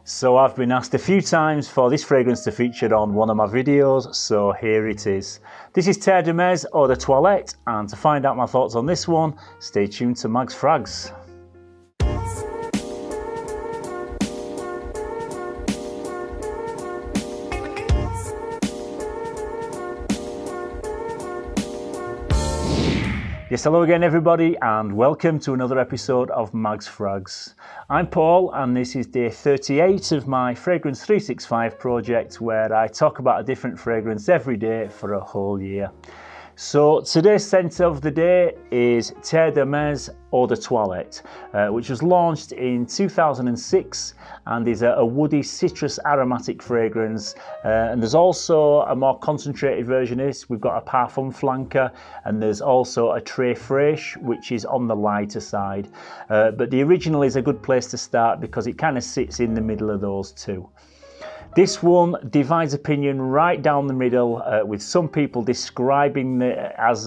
So I've been asked a few times for this fragrance to feature on one of my videos, so here it is. This is TERRE D'HERMES Eau de Toilette, and to find out my thoughts on this one, stay tuned to Mag's Frags. Yes, hello again everybody, and welcome to another episode of Mag's Frags. I'm Paul, and this is day 38 of my Fragrance 365 project, where I talk about a different fragrance every day for a whole year. So today's scent of the day is TERRE D'HERMES Eau de Toilette, which was launched in 2006 and is a woody citrus aromatic fragrance. And there's also a more concentrated version of this. We've got a parfum flanker, and there's also a très fraîche, which is on the lighter side. But the original is a good place to start because it kind of sits in the middle of those two. This one divides opinion right down the middle, with some people describing it as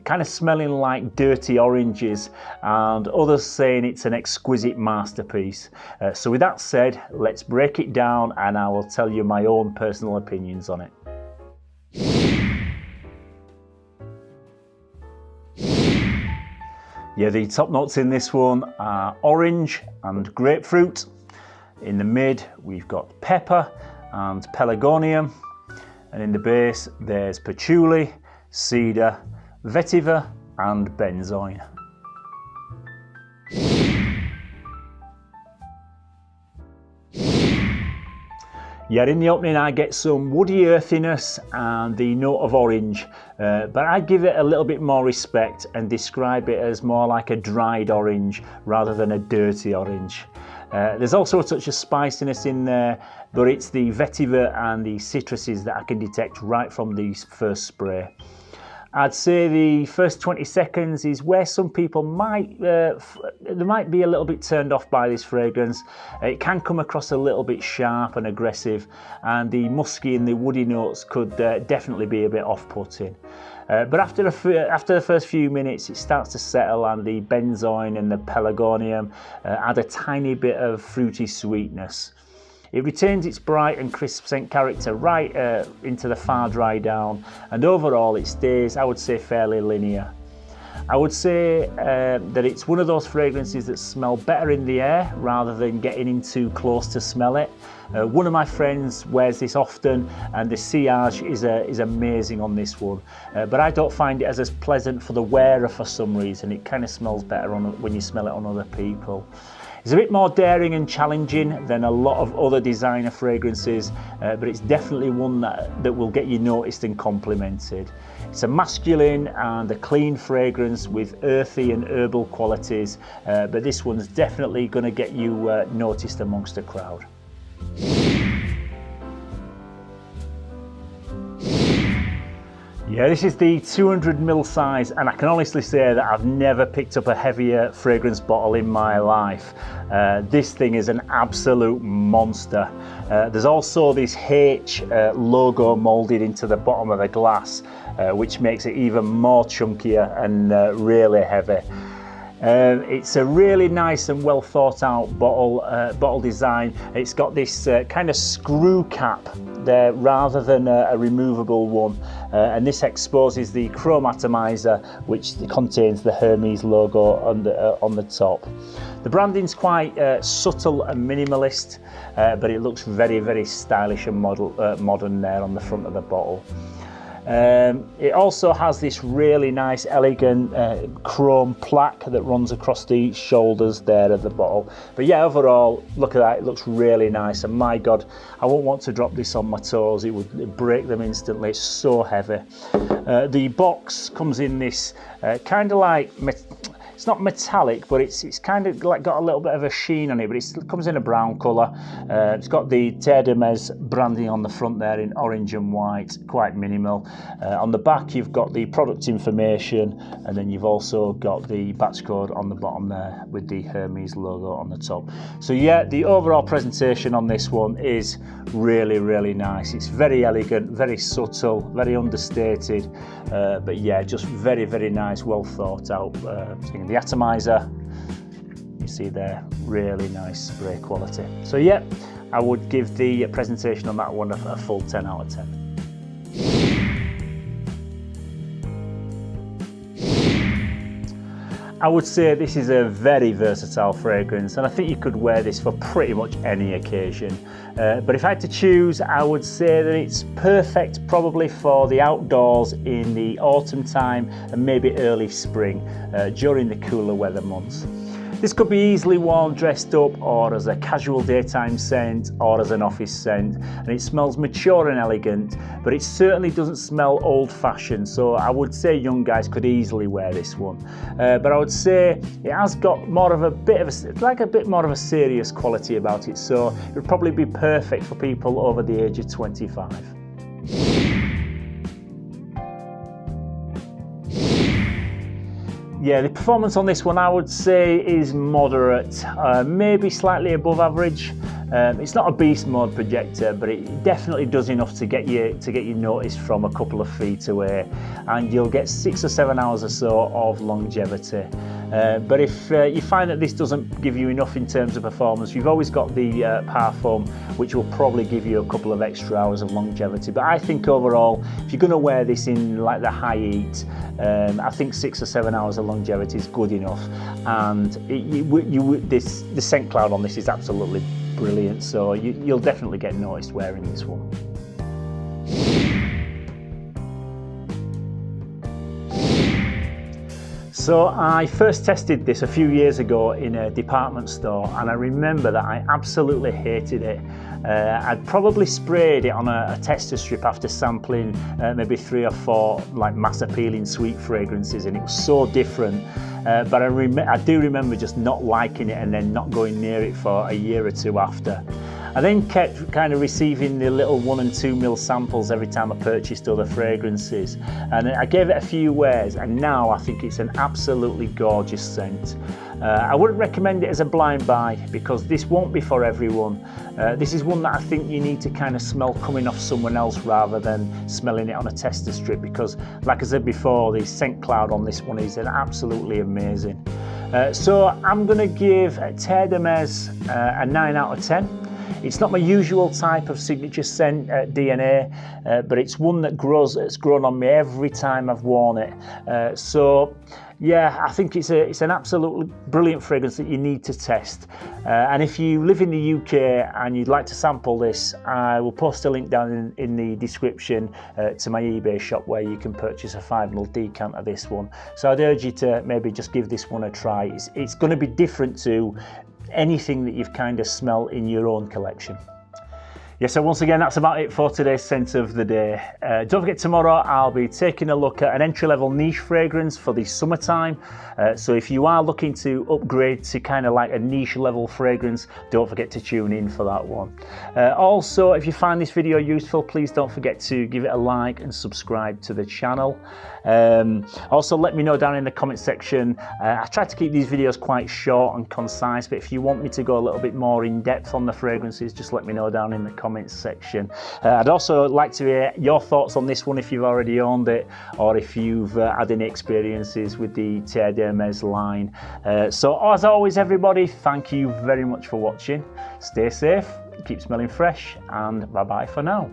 kind of smelling like dirty oranges, and others saying it's an exquisite masterpiece. So with that said, let's break it down and I will tell you my own personal opinions on it. Yeah, the top notes in this one are orange and grapefruit. In the mid, we've got pepper and pelargonium, and in the base, there's patchouli, cedar, vetiver, and benzoin. Yeah, in the opening, I get some woody earthiness and the note of orange, but I give it a little bit more respect and describe it as more like a dried orange rather than a dirty orange. There's also a touch of spiciness in there, but it's the vetiver and the citruses that I can detect right from the first spray. I'd say the first 20 seconds is where some people might be a little bit turned off by this fragrance. It can come across a little bit sharp and aggressive, and the musky and the woody notes could definitely be a bit off-putting. But after the first few minutes, it starts to settle, and the benzoin and the pelargonium add a tiny bit of fruity sweetness. It retains its bright and crisp scent character right into the far dry down, and overall it stays, I would say, fairly linear. I would say that it's one of those fragrances that smell better in the air rather than getting in too close to smell it. One of my friends wears this often, and the sillage is amazing on this one, but I don't find it as pleasant for the wearer for some reason. It kind of smells better when you smell it on other people. It's a bit more daring and challenging than a lot of other designer fragrances, but it's definitely one that will get you noticed and complimented. It's a masculine and a clean fragrance with earthy and herbal qualities, but this one's definitely going to get you noticed amongst the crowd. Yeah, this is the 200ml size, and I can honestly say that I've never picked up a heavier fragrance bottle in my life. This thing is an absolute monster. There's also this H logo moulded into the bottom of the glass, which makes it even more chunkier and really heavy. It's a really nice and well thought out bottle design. It's got this kind of screw cap there rather than a removable one, and this exposes the chrome atomizer, which contains the Hermes logo on the top. The branding's quite subtle and minimalist, but it looks very, very stylish and modern there on the front of the bottle. It also has this really nice, elegant chrome plaque that runs across the shoulders there of the bottle. But yeah, overall, look at that, it looks really nice, and my God, I won't want to drop this on my toes. It would break them instantly. It's so heavy. The box comes in this kind of like, it's not metallic, but it's kind of like got a little bit of a sheen on it, but it comes in a brown colour. It's got the TERRE D'HERMES branding on the front there in orange and white, quite minimal. On the back you've got the product information, and then you've also got the batch code on the bottom there with the Hermes logo on the top. So yeah, the overall presentation on this one is really, really nice. It's very elegant, very subtle, very understated, but yeah, just very, very nice, well thought out thing. The atomizer see there, really nice spray quality. So yeah, I would give the presentation on that one a full 10 out of 10. I would say this is a very versatile fragrance, and I think you could wear this for pretty much any occasion. But if I had to choose, I would say that it's perfect probably for the outdoors in the autumn time and maybe early spring during the cooler weather months. This could be easily worn dressed up, or as a casual daytime scent, or as an office scent, and it smells mature and elegant, but it certainly doesn't smell old-fashioned, so I would say young guys could easily wear this one. But I would say it has got more of a bit more of a serious quality about it, so it would probably be perfect for people over the age of 25. Yeah, the performance on this one I would say is moderate, maybe slightly above average. It's not a beast mode projector, but it definitely does enough to get you noticed from a couple of feet away, and you'll get 6 or 7 hours or so of longevity. But if you find that this doesn't give you enough in terms of performance, you've always got the Parfum, which will probably give you a couple of extra hours of longevity. But I think overall, if you're going to wear this in like the high heat, I think 6 or 7 hours of longevity is good enough. And the scent cloud on this is absolutely brilliant, so you'll definitely get noticed wearing this one. So I first tested this a few years ago in a department store, and I remember that I absolutely hated it. I'd probably sprayed it on a tester strip after sampling maybe 3 or 4 like mass appealing sweet fragrances, and it was so different. But I do remember just not liking it and then not going near it for a year or 2 after. I then kept kind of receiving the little 1 and 2 ml samples every time I purchased other fragrances, and I gave it a few wears, and now I think it's an absolutely gorgeous scent. I wouldn't recommend it as a blind buy because this won't be for everyone. This is one that I think you need to kind of smell coming off someone else rather than smelling it on a tester strip, because like I said before, the scent cloud on this one is absolutely amazing. So I'm going to give TERRE D'HERMES a 9 out of 10. It's not my usual type of signature scent DNA, but it's one that it's grown on me every time I've worn it. So yeah, I think it's an absolutely brilliant fragrance that you need to test. And if you live in the UK and you'd like to sample this, I will post a link down in the description to my eBay shop where you can purchase a 5 ml decant of this one. So I'd urge you to maybe just give this one a try. It's going to be different to anything that you've kind of smelled in your own collection. Yeah, so once again, that's about it for today's scent of the day. Don't forget, tomorrow I'll be taking a look at an entry-level niche fragrance for the summertime. So if you are looking to upgrade to kind of like a niche level fragrance, don't forget to tune in for that one. Also, if you find this video useful, please don't forget to give it a like and subscribe to the channel. Also, let me know down in the comment section. I try to keep these videos quite short and concise, but if you want me to go a little bit more in depth on the fragrances, just let me know down in the comments section. I'd also like to hear your thoughts on this one if you've already owned it, or if you've had any experiences with the TERRE D'HERMES line. So as always, everybody, thank you very much for watching. Stay safe, keep smelling fresh, and bye bye for now.